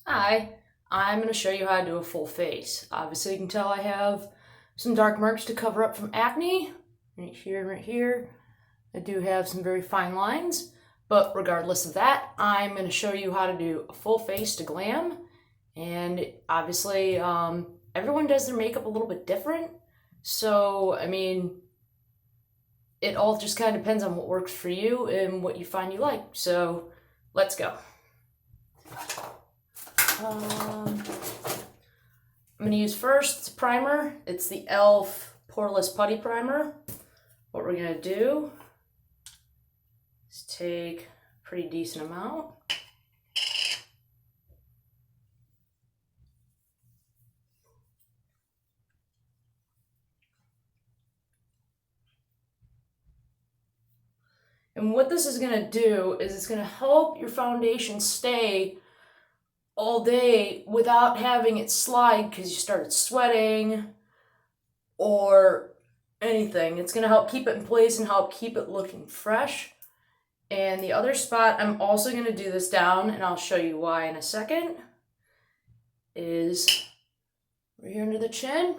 Hi, I'm going to show you how to do a full face. Obviously, you can tell I have some dark marks to cover up from acne. Right here and right here. I do have some very fine lines, but regardless of that, I'm going to show you how to do a full face to glam. And obviously, everyone does their makeup a little bit different. So, it all just kind of depends on what works for you and what you find you like. So, let's go. I'm going to use first primer. It's the e.l.f. Poreless Putty Primer. What we're going to do is take a pretty decent amount. And what this is going to do is it's going to help your foundation stay all day without having it slide because you started sweating or anything. It's going to help keep it in place and help keep it looking fresh. And the other spot I'm also going to do this down, and I'll show you why in a second, is right here under the chin.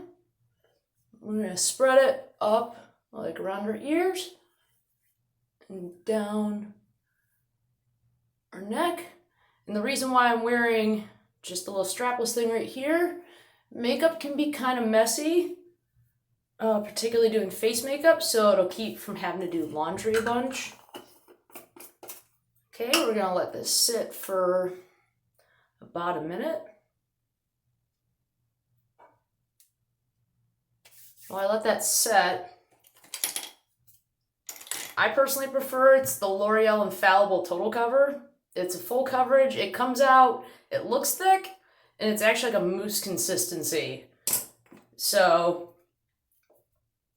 We're going to spread it up like around our ears and down our neck. And the reason why I'm wearing just a little strapless thing right here, makeup can be kind of messy, particularly doing face makeup, so it'll keep from having to do laundry a bunch. Okay, we're gonna let this sit for about a minute. While I let that set, I personally prefer it's the L'Oreal Infallible Total Cover. It's a full coverage, it comes out, it looks thick, and it's actually like a mousse consistency. So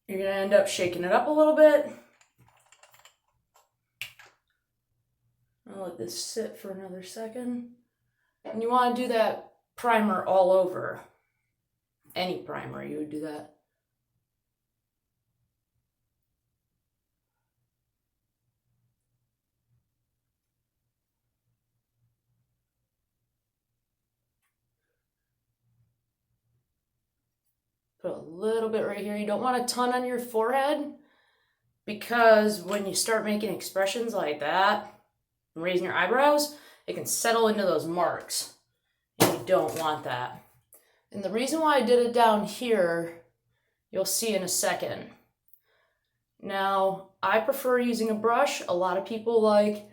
you're gonna end up shaking it up a little bit. I'll let this sit for another second. And you wanna do that primer all over. Any primer, you would do that. Put a little bit right here. You don't want a ton on your forehead because when you start making expressions like that and raising your eyebrows, it can settle into those marks. And you don't want that. And the reason why I did it down here, you'll see in a second. Now, I prefer using a brush. A lot of people like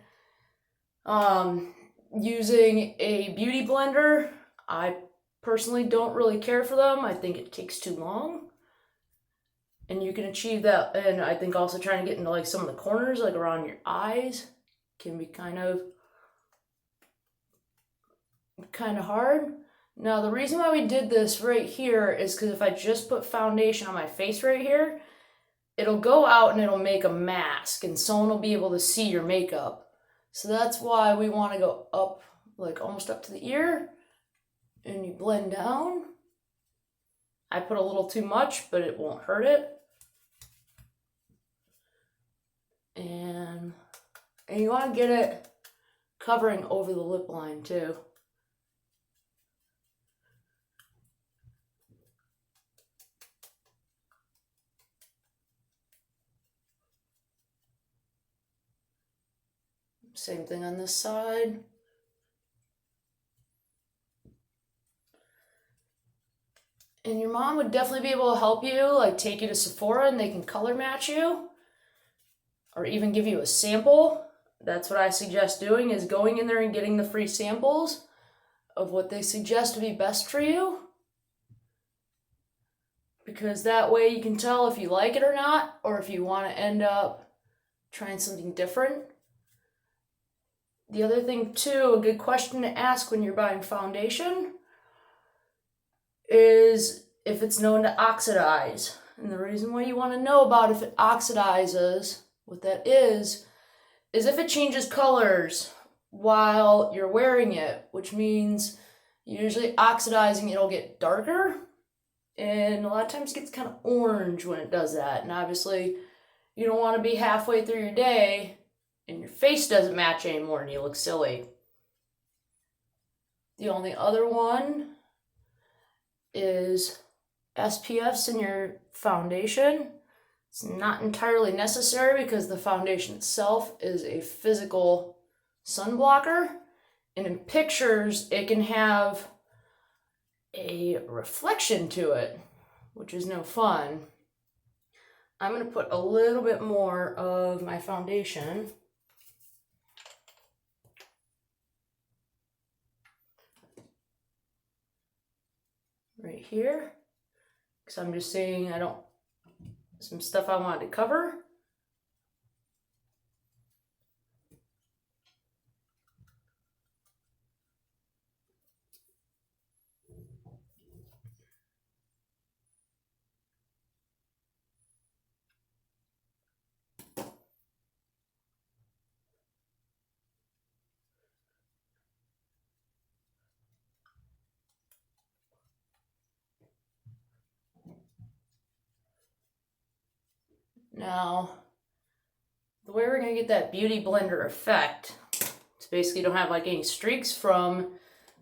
using a beauty blender. I personally don't really care for them. I think it takes too long. And you can achieve that. And I think also trying to get into like some of the corners, like around your eyes, can be kind of hard. Now, the reason why we did this right here is because if I just put foundation on my face right here, it'll go out and it'll make a mask and someone will be able to see your makeup. So that's why we want to go up, like almost up to the ear, and you blend down. I put a little too much, but it won't hurt it. And you want to get it covering over the lip line too. Same thing on this side. And your mom would definitely be able to help you, like take you to Sephora and they can color match you or even give you a sample. That's what I suggest doing, is going in there and getting the free samples of what they suggest to be best for you. Because that way you can tell if you like it or not, or if you want to end up trying something different. The other thing too, a good question to ask when you're buying foundation is if it's known to oxidize. And the reason why you want to know about if it oxidizes, what that is if it changes colors while you're wearing it, which means usually oxidizing, it'll get darker. And a lot of times it gets kind of orange when it does that. And obviously you don't want to be halfway through your day and your face doesn't match anymore and you look silly. The only other one is SPFs in your foundation. It's not entirely necessary because the foundation itself is a physical sun blocker. And in pictures, it can have a reflection to it, which is no fun. I'm going to put a little bit more of my foundation right here, because I'm just saying some stuff I wanted to cover. Now, the way we're going to get that Beauty Blender effect is basically you don't have like any streaks from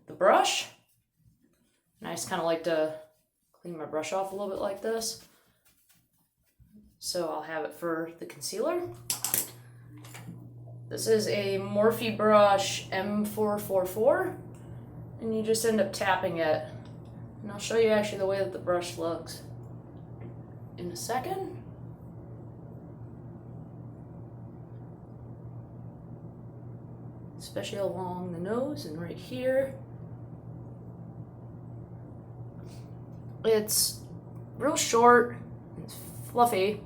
the brush. And I just kind of like to clean my brush off a little bit like this. So I'll have it for the concealer. This is a Morphe brush M444, and you just end up tapping it. And I'll show you actually the way that the brush looks in a second. Especially along the nose and right here. It's real short, it's fluffy,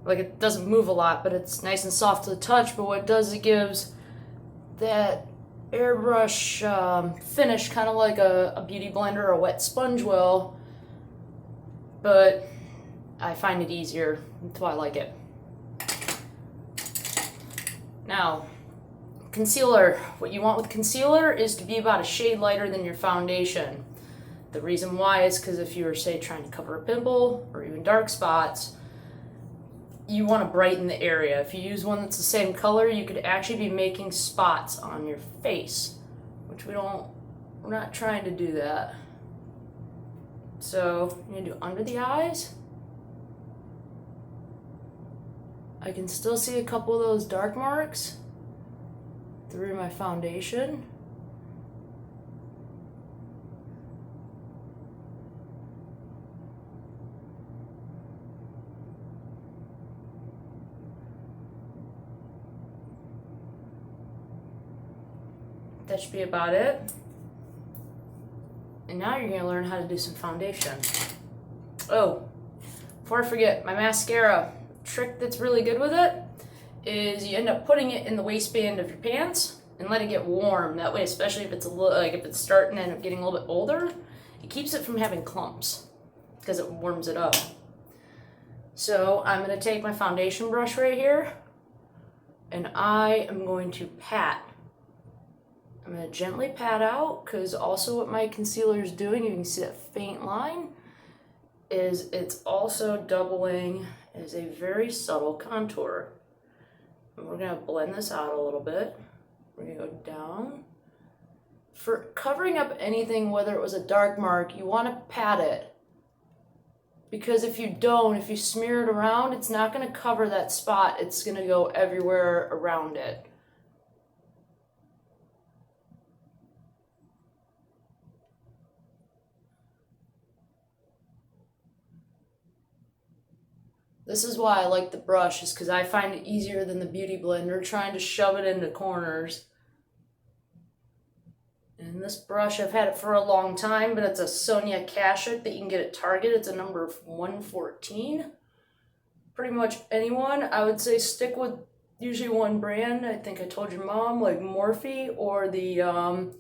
like it doesn't move a lot, but it's nice and soft to the touch. But what it does, it gives that airbrush finish, kind of like a beauty blender or a wet sponge will, but I find it easier. That's why I like it. Now, concealer. What you want with concealer is to be about a shade lighter than your foundation. The reason why is because if you were, say, trying to cover a pimple or even dark spots, you want to brighten the area. If you use one that's the same color, you could actually be making spots on your face, which we're not trying to do that. So I'm going to do under the eyes. I can still see a couple of those dark marks through my foundation. That should be about it. And now you're going to learn how to do some foundation. Oh, before I forget, my mascara. Trick that's really good with it is you end up putting it in the waistband of your pants and let it get warm. That way, especially if it's if it's starting to end up getting a little bit older, it keeps it from having clumps because it warms it up. So I'm going to take my foundation brush right here and I am going to pat. I'm going to gently pat out, because also what my concealer is doing, you can see that faint line, is it's also doubling as a very subtle contour. And we're going to blend this out a little bit. We're going to go down. For covering up anything, whether it was a dark mark, you want to pat it. Because if you don't, if you smear it around, it's not going to cover that spot. It's going to go everywhere around it. This is why I like the brush, is because I find it easier than the Beauty Blender trying to shove it into corners. And this brush, I've had it for a long time, but it's a Sonia Kashuk that you can get at Target. It's a number 114. Pretty much anyone, I would say stick with usually one brand. I think I told your mom, like Morphe or the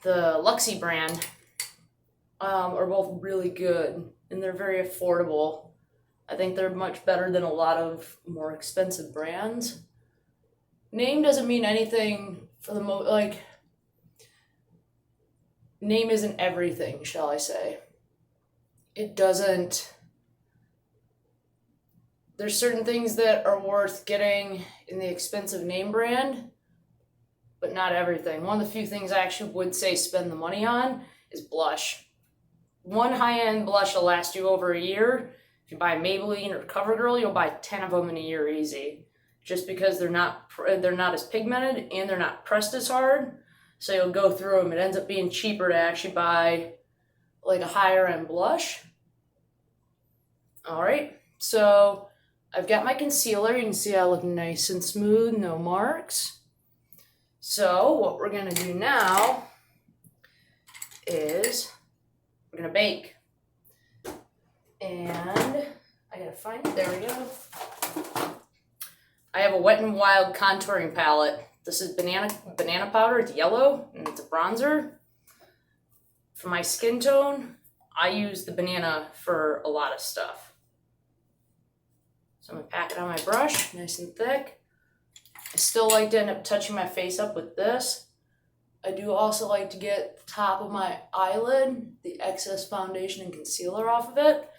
Luxie brand, are both really good, and they're very affordable. I think they're much better than a lot of more expensive brands. Name doesn't mean anything for the name isn't everything, shall I say. It doesn't. There's certain things that are worth getting in the expensive name brand, but not everything. One of the few things I actually would say spend the money on is blush. One high-end blush will last you over a year. If you buy Maybelline or CoverGirl, you'll buy 10 of them in a year easy. Just because they're not as pigmented and they're not pressed as hard. So you'll go through them. It ends up being cheaper to actually buy like a higher end blush. All right, so I've got my concealer. You can see I look nice and smooth, no marks. So what we're gonna do now is we're gonna bake. And I gotta find it, there we go. I have a Wet n Wild contouring palette. This is banana powder, it's yellow, and it's a bronzer. For my skin tone, I use the banana for a lot of stuff. So I'm gonna pack it on my brush, nice and thick. I still like to end up touching my face up with this. I do also like to get the top of my eyelid, the excess foundation and concealer off of it.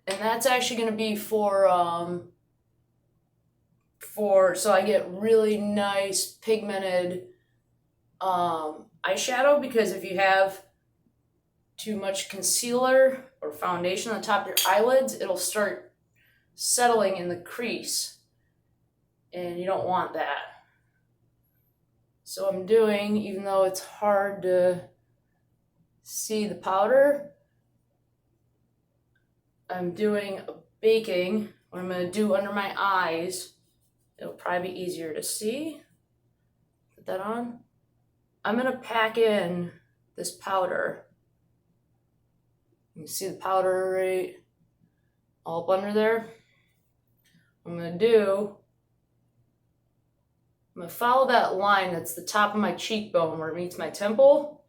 And that's actually gonna be so I get really nice pigmented eyeshadow, because if you have too much concealer or foundation on the top of your eyelids, it'll start settling in the crease, and you don't want that. So I'm doing, even though it's hard to see the powder, I'm doing a baking. What I'm going to do under my eyes, it'll probably be easier to see. Put that on. I'm going to pack in this powder. You can see the powder right all up under there. What I'm going to do, I'm going to follow that line that's the top of my cheekbone where it meets my temple.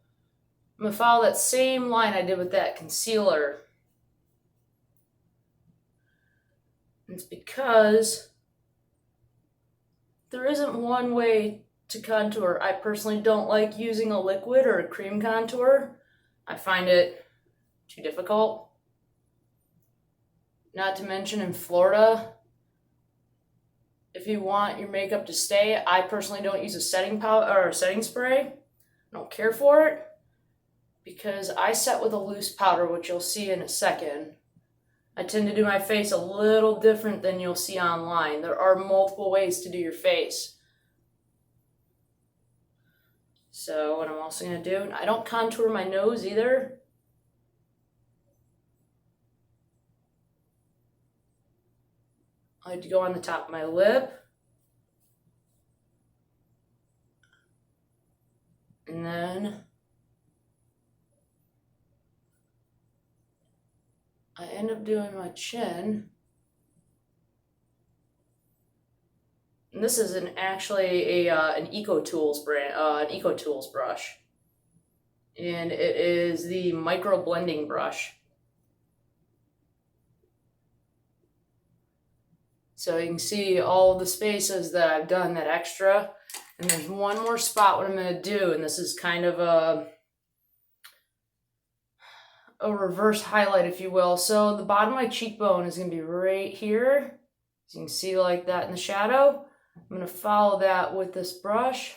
I'm going to follow that same line I did with that concealer. It's because there isn't one way to contour. I personally don't like using a liquid or a cream contour. I find it too difficult. Not to mention in Florida, if you want your makeup to stay, I personally don't use a setting powder or a setting spray. I don't care for it because I set with a loose powder, which you'll see in a second. I tend to do my face a little different than you'll see online. There are multiple ways to do your face. So what I'm also going to do, I don't contour my nose either. I like to go on the top of my lip. And then I end up doing my chin. And this is actually an EcoTools brand, an EcoTools brush. And it is the micro blending brush. So you can see all the spaces that I've done, that extra. And there's one more spot what I'm going to do, and this is kind of a reverse highlight, if you will. So the bottom of my cheekbone is going to be right here. As you can see like that in the shadow. I'm going to follow that with this brush.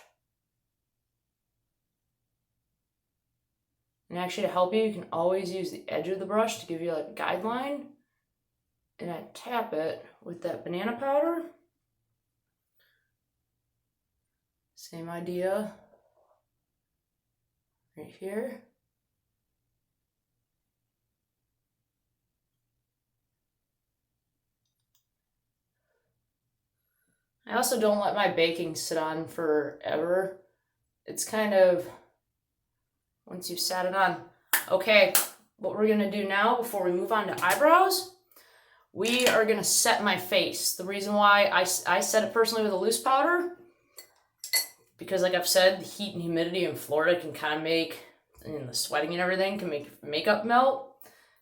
And actually to help you, you can always use the edge of the brush to give you like a guideline. And I tap it with that banana powder. Same idea right here. I also don't let my baking sit on forever. It's kind of, once you've sat it on. Okay, what we're gonna do now before we move on to eyebrows, we are gonna set my face. The reason why I set it personally with a loose powder, because like I've said, the heat and humidity in Florida can kind of make, and the sweating and everything can make makeup melt.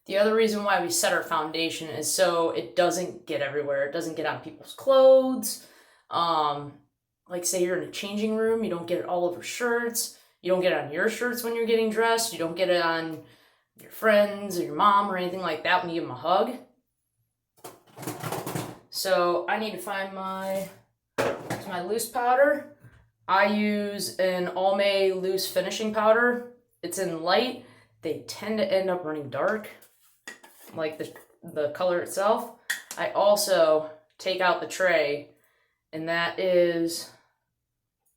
The other reason why we set our foundation is so it doesn't get everywhere. It doesn't get on people's clothes. Like say you're in a changing room, you don't get it all over shirts. You don't get it on your shirts when you're getting dressed. You don't get it on your friends or your mom or anything like that when you give them a hug. So I need to find my loose powder. I use an Almay loose finishing powder. It's in light. They tend to end up running dark, like the color itself. I also take out the tray, and that is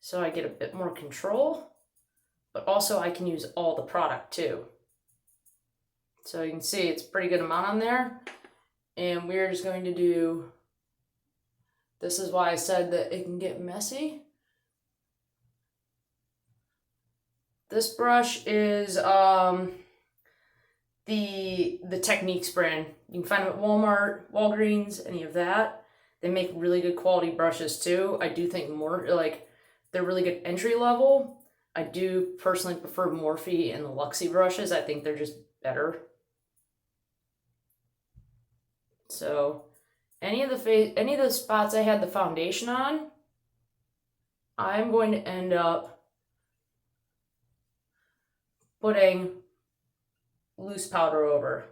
so I get a bit more control, but also I can use all the product too. So you can see it's a pretty good amount on there. And we're just going to do, this is why I said that it can get messy. This brush is the Techniques brand. You can find them at Walmart, Walgreens, any of that. They make really good quality brushes too. I do think more, like, they're really good entry level. I do personally prefer Morphe and the Luxie brushes. I think they're just better. So any of the spots I had the foundation on, I'm going to end up putting loose powder over.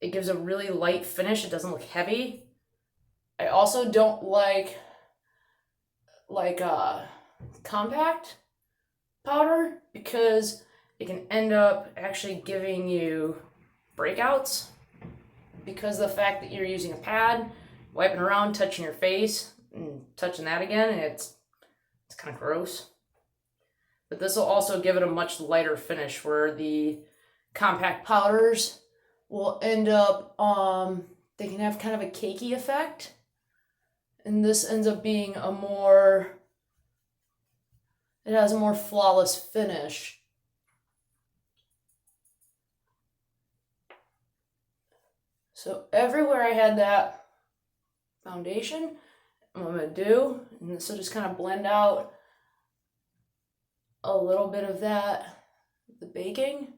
It gives a really light finish. It doesn't look heavy. I also don't like compact powder because it can end up actually giving you breakouts because of the fact that you're using a pad, wiping around, touching your face, and touching that again, and it's kind of gross. But this will also give it a much lighter finish, where the compact powders will end up, they can have kind of a cakey effect. And this ends up being it has a more flawless finish. So everywhere I had that foundation, what I'm going to do, and this will just kind of blend out a little bit of that, the baking.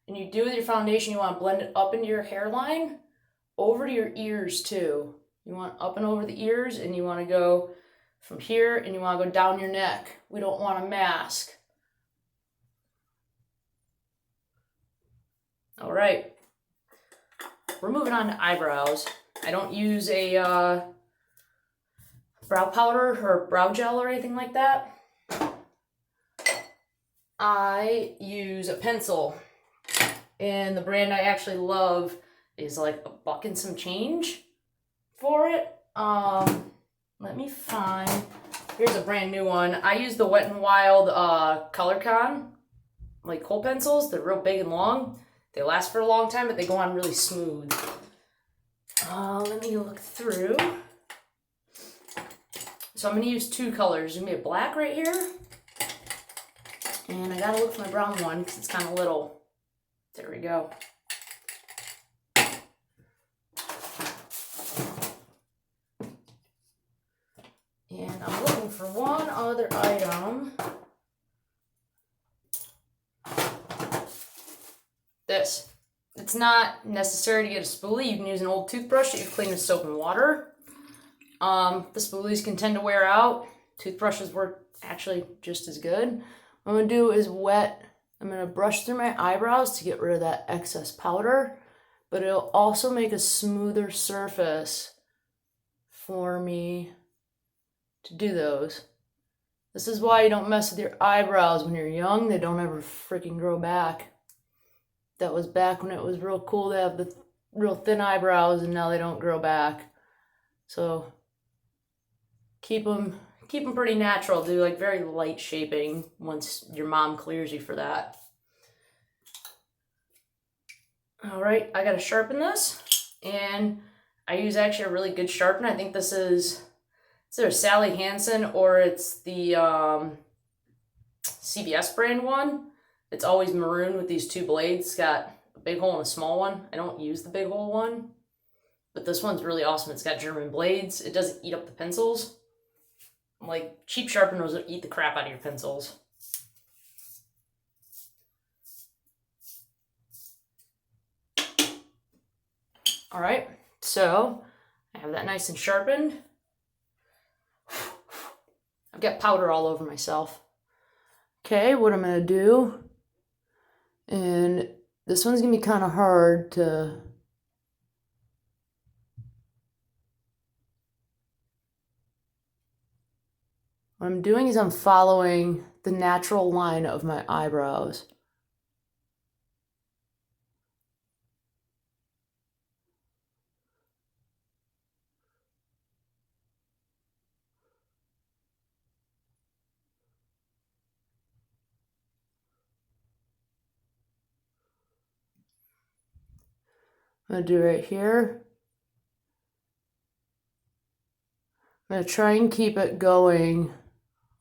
And you do with your foundation, you want to blend it up into your hairline, over to your ears too. You want up and over the ears, and you want to go from here, and you want to go down your neck. We don't want a mask. All right, we're moving on to eyebrows. I don't use a brow powder or brow gel or anything like that. I use a pencil, and the brand I actually love is like $1 and some change for it. Let me find, here's a brand new one. I use the Wet n Wild ColorCon, like kohl pencils. They're real big and long. They last for a long time, but they go on really smooth. Let me look through. So I'm going to use 2 colors. There's going to be a black right here. And I got to look for my brown one because it's kind of little. There we go. And I'm looking for one other item. This. It's not necessary to get a spoolie. You can use an old toothbrush that you've cleaned with soap and water. The spoolies can tend to wear out. Toothbrushes work actually just as good. What I'm going to do is I'm going to brush through my eyebrows to get rid of that excess powder, but it'll also make a smoother surface for me to do those. This is why you don't mess with your eyebrows when you're young. They don't ever freaking grow back. That was back when it was real cool to have the real thin eyebrows, and now they don't grow back. So keep them pretty natural. Do like very light shaping once your mom clears you for that. All right, I gotta sharpen this, and I use actually a really good sharpener. I think this is either Sally Hansen or it's the CVS brand one. It's always maroon with these 2 blades. It's got a big hole and a small one. I don't use the big hole one, but this one's really awesome. It's got German blades. It doesn't eat up the pencils. Like, cheap sharpeners will eat the crap out of your pencils. All right, so I have that nice and sharpened. I've got powder all over myself. Okay, what I'm gonna do, and this one's gonna be kind of hard to What I'm doing is I'm following the natural line of my eyebrows. I'm going to do right here. I'm going to try and keep it going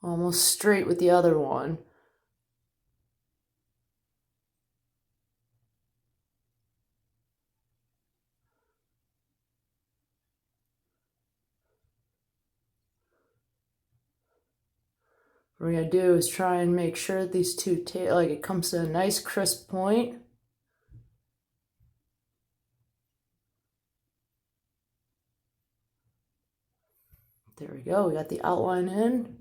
almost straight with the other one. What we're going to do is try and make sure that these two, like it comes to a nice crisp point. There we go, we got the outline in.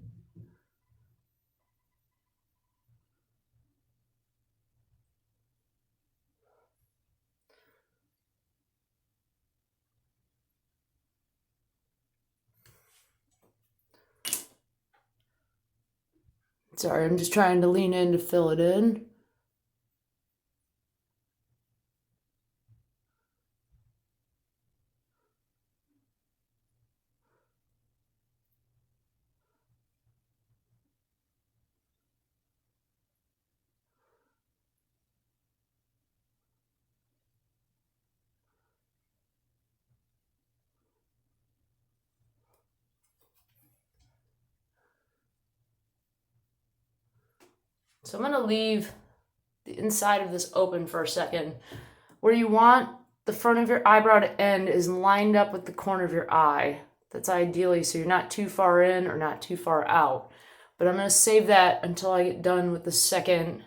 Sorry, I'm just trying to lean in to fill it in. So I'm going to leave the inside of this open for a second. Where you want the front of your eyebrow to end is lined up with the corner of your eye. That's ideally so you're not too far in or not too far out. But I'm going to save that until I get done with the second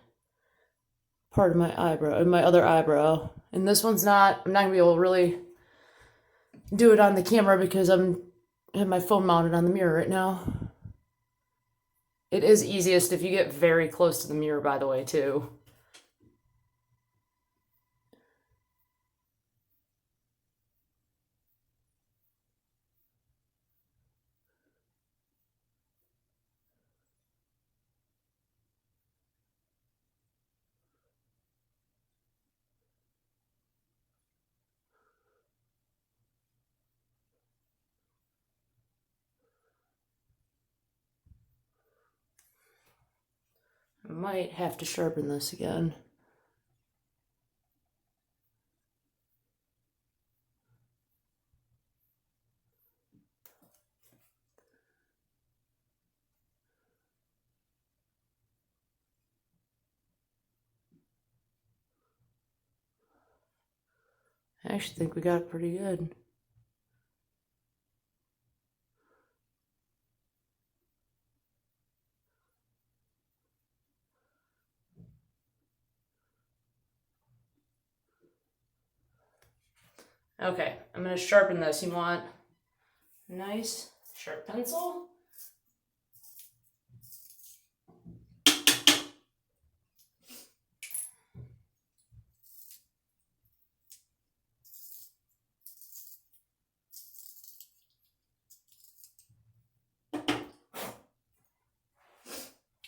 part of my eyebrow, and my other eyebrow. And this one's I'm not going to be able to really do it on the camera because I have my phone mounted on the mirror right now. It is easiest if you get very close to the mirror, by the way, too. I might have to sharpen this again. I actually think we got it pretty good. Okay, I'm going to sharpen this. You want a nice sharp pencil.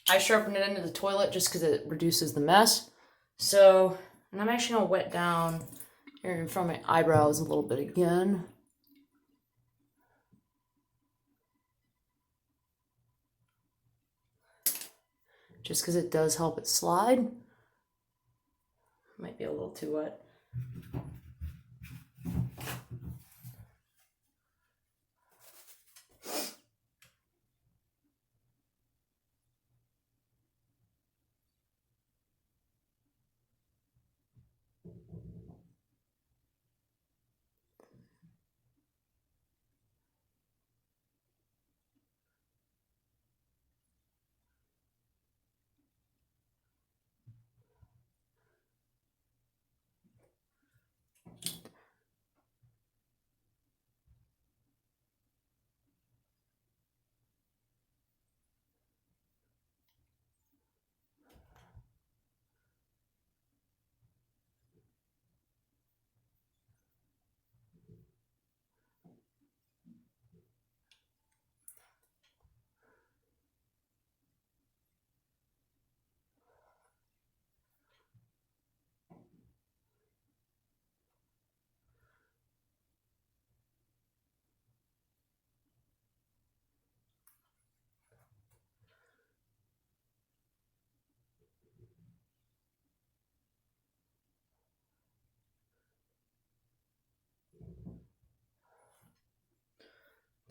I sharpened it into the toilet just because it reduces the mess. So, and I'm actually going to wet down here in front of my eyebrows a little bit again. Just because it does help it slide. Might be a little too wet.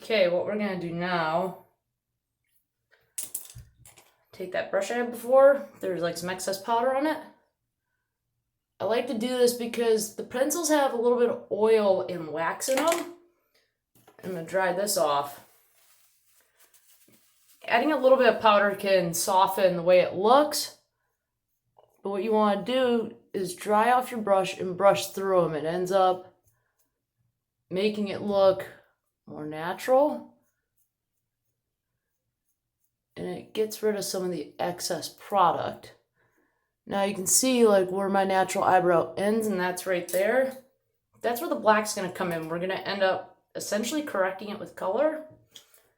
Okay, what we're gonna do now, take that brush I had before, there's like some excess powder on it. I like to do this because the pencils have a little bit of oil and wax in them. I'm gonna dry this off. Adding a little bit of powder can soften the way it looks, but what you want to do is dry off your brush and brush through them. It ends up making it look more natural, and it gets rid of some of the excess product. Now you can see like where my natural eyebrow ends, and that's right there. That's where the black's going to come in. We're going to end up essentially correcting it with color.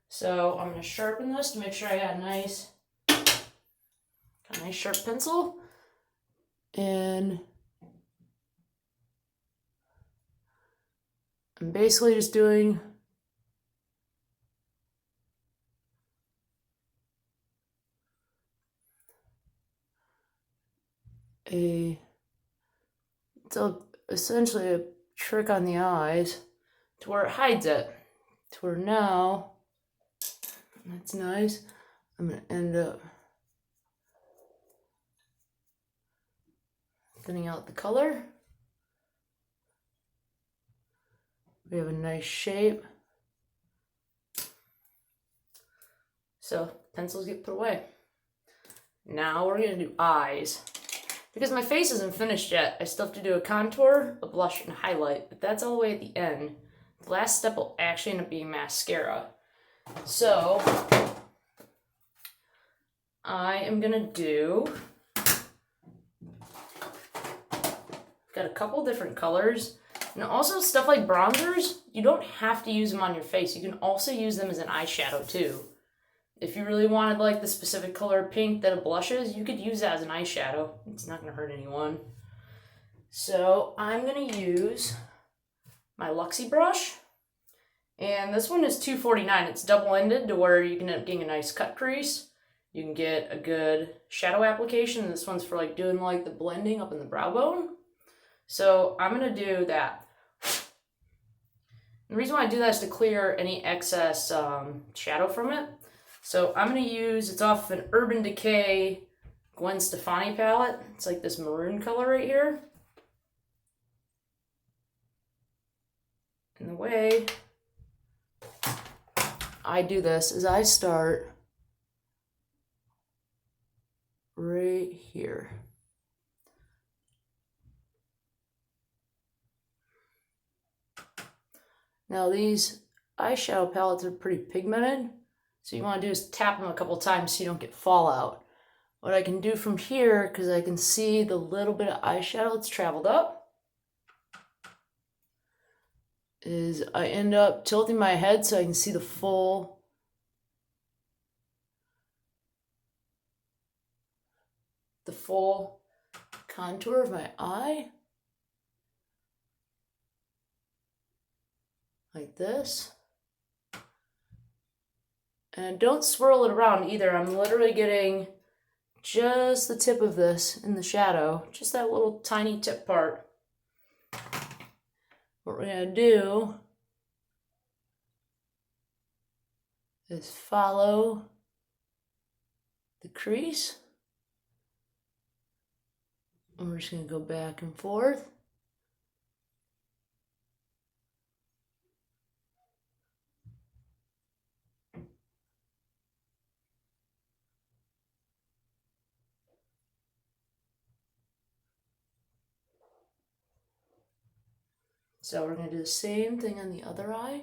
So I'm going to sharpen this to make sure I got a nice sharp pencil. And I'm basically just doing essentially a trick on the eyes to where it hides it. To where now, that's nice. I'm going to end up thinning out the color. We have a nice shape. So pencils get put away. Now we're going to do eyes. Because my face isn't finished yet, I still have to do a contour, a blush, and a highlight. But that's all the way at the end. The last step will actually end up being mascara. So I am going to do, got a couple different colors. And also stuff like bronzers, you don't have to use them on your face. You can also use them as an eyeshadow too. If you really wanted like the specific color of pink that it blushes, you could use that as an eyeshadow. It's not going to hurt anyone. So I'm going to use my Luxie brush. And this one is $2.49. It's double-ended to where you can end up getting a nice cut crease. You can get a good shadow application. This one's for like doing like the blending up in the brow bone. So I'm going to do that. The reason why I do that is to clear any excess shadow from it. So I'm going to use, it's off an Urban Decay Gwen Stefani palette. It's like this maroon color right here. And the way I do this is I start right here. Now these eyeshadow palettes are pretty pigmented, so you want to do is tap them a couple times so you don't get fallout. What I can do from here, because I can see the little bit of eyeshadow that's traveled up, is I end up tilting my head so I can see the full contour of my eye. Like this. And don't swirl it around either. I'm literally getting just the tip of this in the shadow, just that little tiny tip part. What we're going to do is follow the crease. And we're just going to go back and forth. So we're going to do the same thing on the other eye.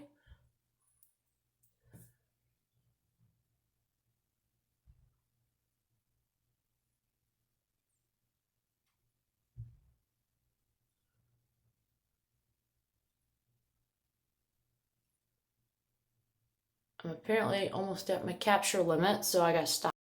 I'm apparently almost at my capture limit, so I gotta stop.